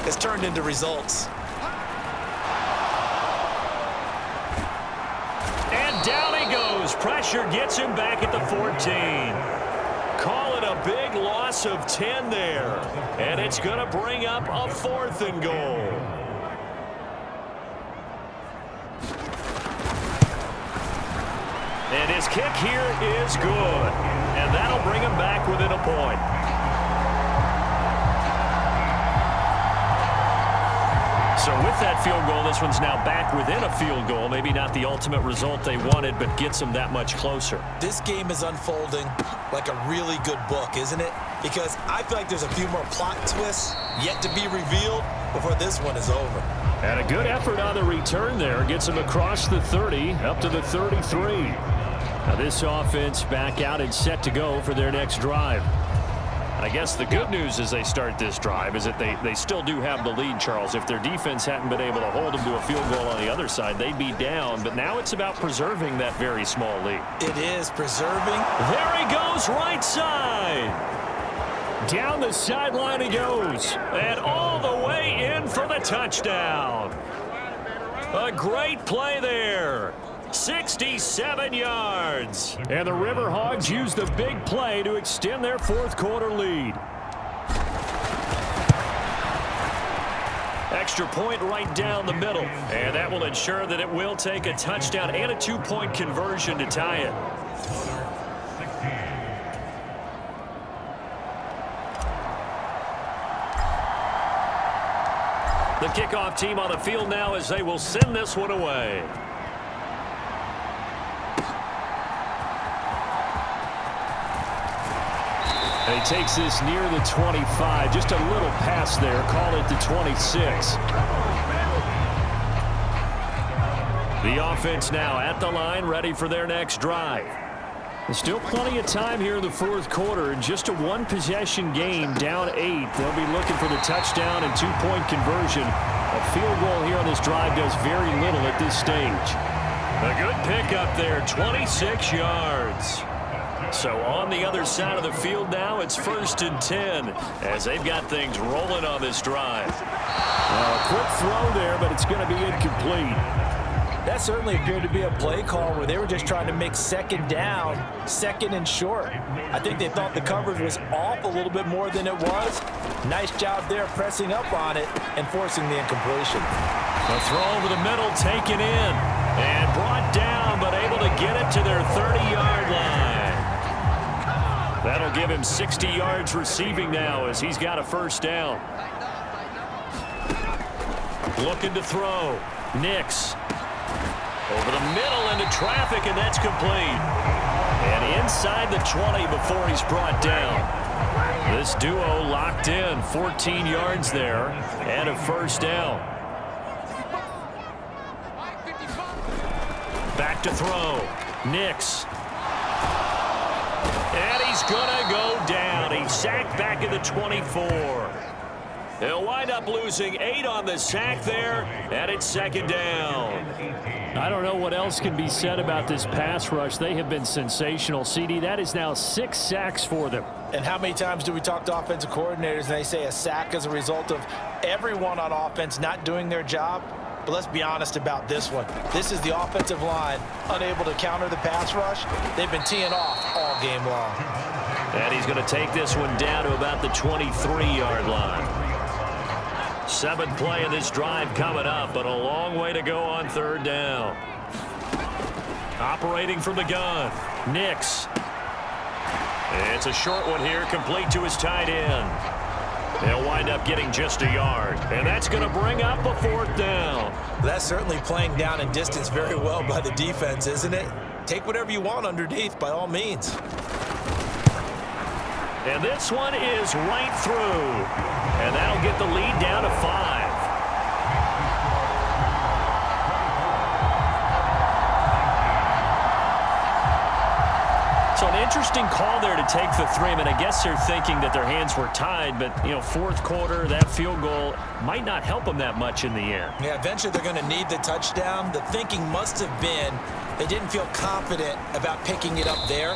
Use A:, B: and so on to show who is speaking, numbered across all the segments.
A: has turned into results.
B: And down he goes. Pressure gets him back at the 14. Call it a big loss of 10 there. And it's going to bring up a 4th and goal. And his kick here is good. And that'll bring him back within a point. So with that field goal, this one's now back within a field goal. Maybe not the ultimate result they wanted, but gets them that much closer.
A: This game is unfolding like a really good book, isn't it? Because I feel like there's a few more plot twists yet to be revealed before this one is over.
B: And a good effort on the return there. Gets him across the 30, up to the 33. Now this offense back out and set to go for their next drive. I guess the good news as they start this drive is that they still do have the lead, Charles. If their defense hadn't been able to hold them to a field goal on the other side, they'd be down. But now it's about preserving that very small lead.
A: It is preserving.
B: There he goes, right side. Down the sideline he goes. And all the way in for the touchdown. A great play there. 67 yards. And the River Hogs use the big play to extend their 4th quarter lead. Extra point right down the middle. And that will ensure that it will take a touchdown and a 2-point conversion to tie it. The kickoff team on the field now as they will send this one away. And he takes this near the 25. Just a little pass there. Call it the 26. The offense now at the line, ready for their next drive. There's still plenty of time here in the 4th quarter. In just a 1-possession game, down 8. They'll be looking for the touchdown and 2-point conversion. A field goal here on this drive does very little at this stage. A good pickup there, 26 yards. So on the other side of the field now, it's 1st and 10 as they've got things rolling on this drive.
C: A quick throw there, but it's going to be incomplete.
A: That certainly appeared to be a play call where they were just trying to make 2nd down, 2nd and short. I think they thought the coverage was off a little bit more than it was. Nice job there pressing up on it and forcing the incompletion.
B: The throw over the middle taken in and brought down, but able to get it to their 30-yard line. That'll give him 60 yards receiving now as he's got a 1st down. Looking to throw. Nix. Over the middle into traffic, and that's complete. And inside the 20 before he's brought down. This duo locked in. 14 yards there and a 1st down. Back to throw. Nix. And he's going to go down. He's sacked back at the 24. They'll wind up losing 8 on the sack there, and it's 2nd down.
C: I don't know what else can be said about this pass rush. They have been sensational. CD, that is now 6 sacks for them.
A: And how many times do we talk to offensive coordinators and they say a sack is a result of everyone on offense not doing their job? But let's be honest about this one. This is the offensive line unable to counter the pass rush. They've been teeing off all game long.
B: And he's going to take this one down to about the 23-yard line. 7th play of this drive coming up, but a long way to go on 3rd down. Operating from the gun, Nix. It's a short one here, complete to his tight end. They'll wind up getting just a yard, and that's going to bring up a 4th down.
A: That's certainly playing down in distance very well by the defense, isn't it? Take whatever you want underneath, by all means.
B: And this one is right through. And that'll get the lead down to 5. So an interesting call there to take the 3. I mean, I guess they're thinking that their hands were tied, but, you know, 4th quarter, that field goal might not help them that much in the end.
A: Yeah, eventually they're going to need the touchdown. The thinking must have been they didn't feel confident about picking it up there.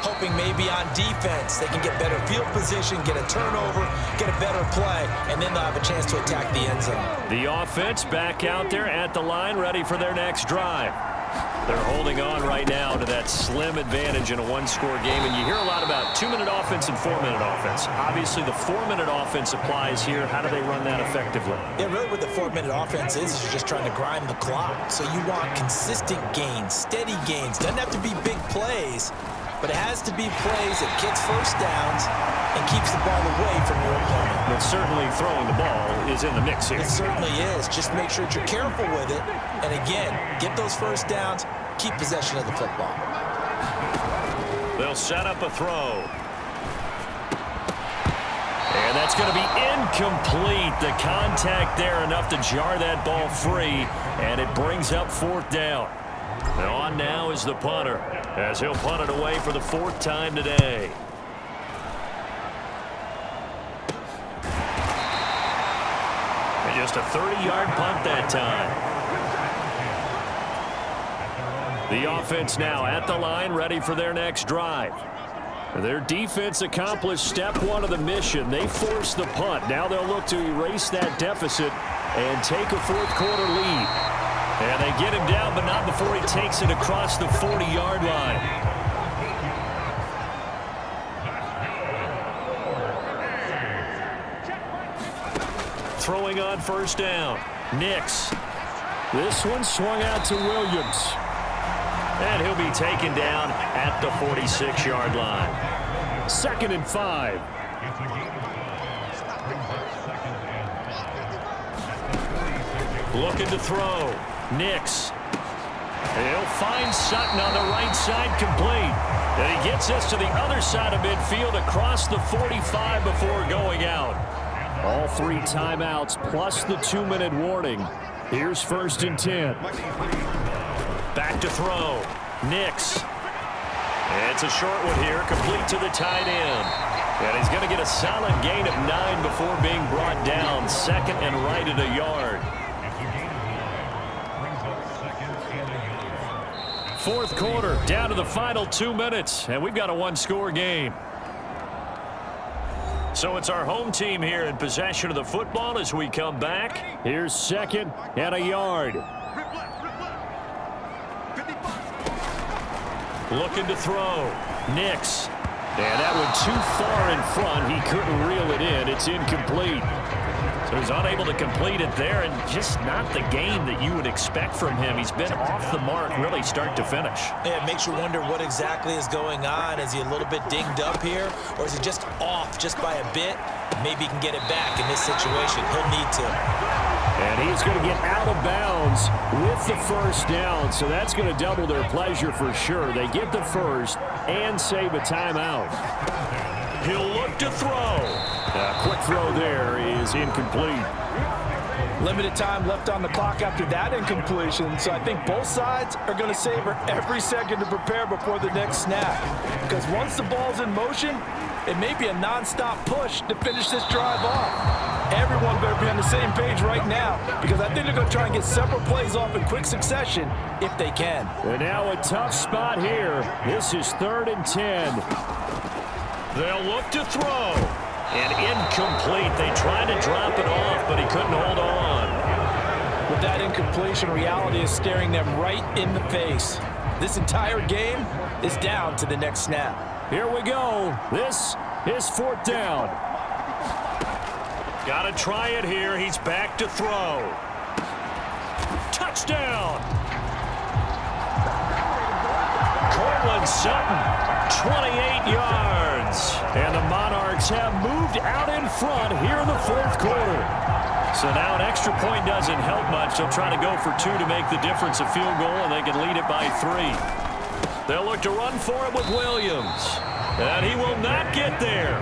A: hoping maybe on defense they can get better field position, get a turnover, get a better play, and then they'll have a chance to attack the end zone.
B: The offense back out there at the line, ready for their next drive. They're holding on right now to that slim advantage in a one-score game, and you hear a lot about 2-minute offense and 4-minute offense. Obviously, the 4-minute offense applies here. How do they run that effectively?
A: Yeah, really what the 4-minute offense is you're just trying to grind the clock. So you want consistent gains, steady gains. Doesn't have to be big plays, but it has to be plays that gets first downs and keeps the ball away from your opponent.
B: But certainly throwing the ball is in the mix here.
A: It certainly is. Just make sure that you're careful with it. And again, get those first downs, keep possession of the football.
B: They'll set up a throw. And that's going to be incomplete. The contact there enough to jar that ball free, and it brings up 4th down. And on now is the punter, as he'll punt it away for the 4th time today. And just a 30-yard punt that time. The offense now at the line, ready for their next drive. Their defense accomplished step 1 of the mission. They forced the punt. Now they'll look to erase that deficit and take a 4th quarter lead. And they get him down, but not before he takes it across the 40-yard line. Throwing on first down. Nix.
C: This one swung out to Williams.
B: And he'll be taken down at the 46-yard line.
C: 2nd and 5.
B: Looking to throw. Nix. He'll find Sutton on the right side, complete. And he gets us to the other side of midfield across the 45 before going out.
C: All 3 timeouts plus the 2-minute warning. Here's 1st and 10.
B: Back to throw. Nix. It's a short one here, complete to the tight end. And he's going to get a solid gain of 9 before being brought down. 2nd and right at a yard. 4th quarter, down to the final 2 minutes, and we've got a one-score game. So it's our home team here in possession of the football as we come back.
C: Here's 2nd and a yard.
B: Looking to throw. Nix. And that one too far in front. He couldn't reel it in. It's incomplete. So he's unable to complete it there, and just not the game that you would expect from him. He's been off the mark really start to finish.
A: Yeah, it makes you wonder what exactly is going on. Is he a little bit dinged up here, or is he just off just by a bit? Maybe he can get it back in this situation. He'll need to.
C: And he's going to get out of bounds with the first down, so that's going to double their pleasure for sure. They get the first and save a timeout.
B: He'll look to throw.
C: A quick throw there is incomplete.
A: Limited time left on the clock after that incompletion, so I think both sides are going to savor every second to prepare before the next snap. Because once the ball's in motion, it may be a non-stop push to finish this drive off. Everyone better be on the same page right now, because I think they're going to try and get several plays off in quick succession if they can.
C: And now a tough spot here. This is 3rd and 10.
B: They'll look to throw. And incomplete. They tried to drop it off, but he couldn't hold on.
A: With that incompletion, reality is staring them right in the face. This entire game is down to the next snap.
C: Here we go. This is 4th down.
B: Got to try it here. He's back to throw. Touchdown. Cortland Sutton, 28 yards. And the Monarchs have moved out in front here in the 4th quarter. So now an extra point doesn't help much. They'll try to go for 2 to make the difference a field goal, and they can lead it by 3. They'll look to run for it with Williams. And he will not get there.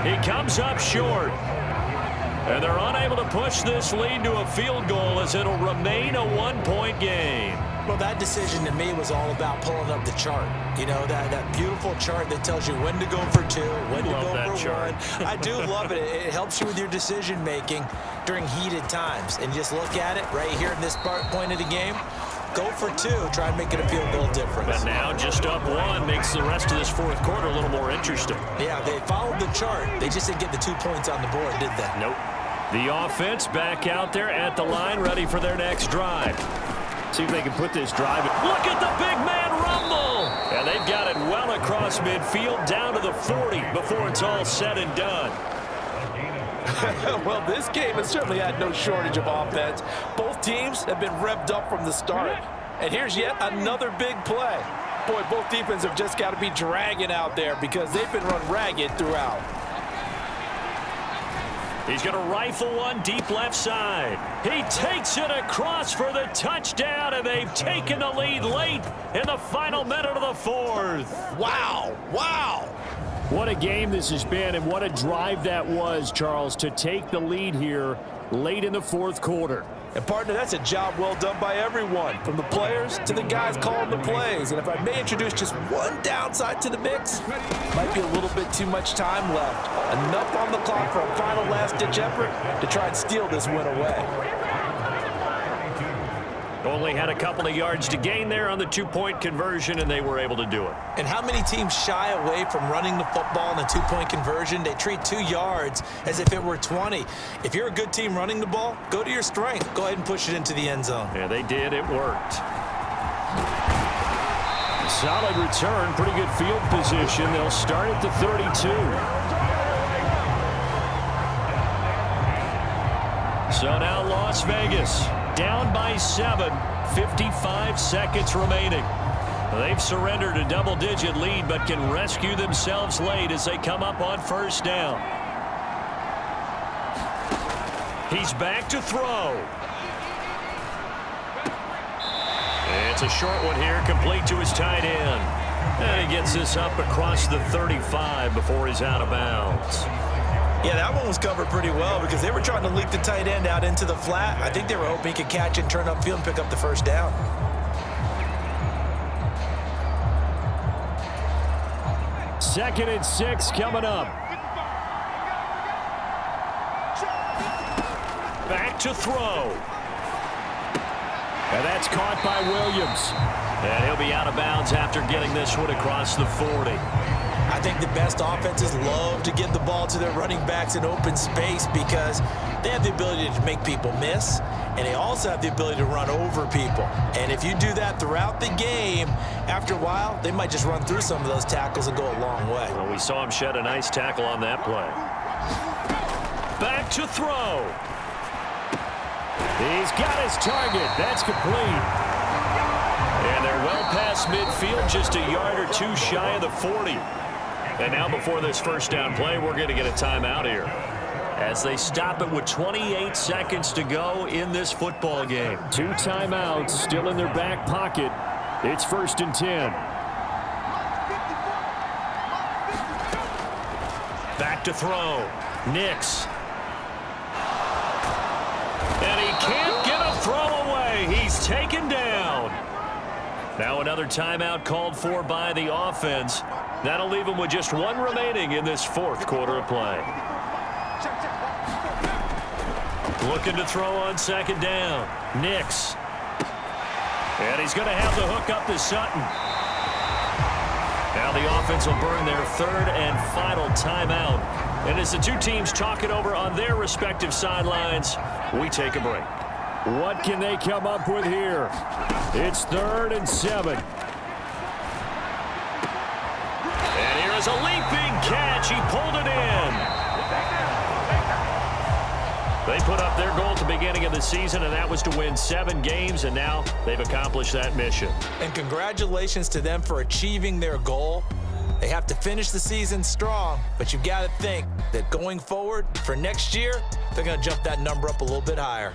B: He comes up short. And they're unable to push this lead to a field goal as it'll remain a 1-point game.
A: Well, that decision to me was all about pulling up the chart. You know, that beautiful chart that tells you when to go for 2, when to go for 1. I do love it. It helps you with your decision-making during heated times. And just look at it right here in this point of the game. Go for 2. Try and make it a field goal difference.
B: But now just up 1 makes the rest of this fourth quarter a little more interesting.
A: Yeah, they followed the chart. They just didn't get the 2 points on the board, did they?
B: Nope. The offense back out there at the line, ready for their next drive. See if they can put this drive. Look at the big man rumble. And they've got it well across midfield down to the 40 before it's all said and done.
A: Well, this game has certainly had no shortage of offense. Both teams have been revved up from the start. And here's yet another big play. Boy, both defenses have just got to be dragging out there because they've been run ragged throughout.
B: He's going to rifle one deep left side. He takes it across for the touchdown, and they've taken the lead late in the final minute of the fourth.
A: Wow, wow.
C: What a game this has been, and what a drive that was, Charles, to take the lead here late in the fourth quarter.
A: And, partner, that's a job well done by everyone, from the players to the guys calling the plays. And if I may introduce just one downside to the mix, might be a little bit too much time left. Enough on the clock for a final last-ditch effort to try and steal this win away.
B: Only had a couple of yards to gain there on the 2-point conversion, and they were able to do it.
A: And how many teams shy away from running the football in a 2-point conversion? They treat 2 yards as if it were 20. If you're a good team running the ball, go to your strength. Go ahead and push it into the end zone.
B: Yeah, they did. It worked. Solid return. Pretty good field position. They'll start at the 32. So now Las Vegas down by 7, 55 seconds remaining. They've surrendered a double-digit lead, but can rescue themselves late as they come up on first down. He's back to throw. It's a short one here, complete to his tight end. And he gets this up across the 35 before he's out of bounds.
A: Yeah, that one was covered pretty well because they were trying to leap the tight end out into the flat. I think they were hoping he could catch and turn upfield and pick up the first down.
C: Second and 6 coming up.
B: Back to throw.
C: And that's caught by Williams.
B: And he'll be out of bounds after getting this one across the 40.
A: I think the best offenses love to give the ball to their running backs in open space because they have the ability to make people miss, and they also have the ability to run over people. And if you do that throughout the game, after a while, they might just run through some of those tackles and go a long way.
B: Well, we saw him shed a nice tackle on that play. Back to throw.
C: He's got his target. That's complete.
B: And they're well past midfield, just a yard or two shy of the 40. And now before this first down play, we're going to get a timeout here as they stop it with 28 seconds to go in this football game.
C: 2 timeouts still in their back pocket. It's 1st and 10.
B: Back to throw. Nix. And he can't get a throw away. He's taken down. Now another timeout called for by the offense. That'll leave him with just 1 remaining in this fourth quarter of play. Looking to throw on second down. Nix. And he's going to have the hook up to Sutton. Now the offense will burn their 3rd and final timeout. And as the two teams talk it over on their respective sidelines, we take a break.
C: What can they come up with here? It's 3rd and 7.
B: And here is a leaping catch. He pulled it in. They put up their goal at the beginning of the season, and that was to win 7 games, and now they've accomplished that mission.
A: And congratulations to them for achieving their goal. They have to finish the season strong, but you've got to think that going forward for next year, they're going to jump that number up a little bit higher.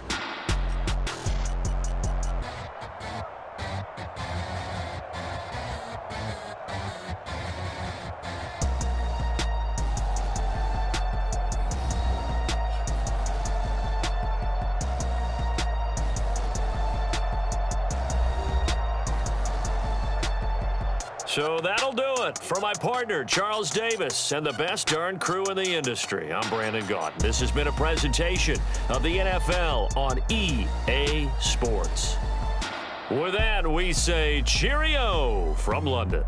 B: So that'll do it for my partner, Charles Davis, and the best darn crew in the industry. I'm Brandon Gaudin. This has been a presentation of the NFL on EA Sports. With that, we say cheerio from London.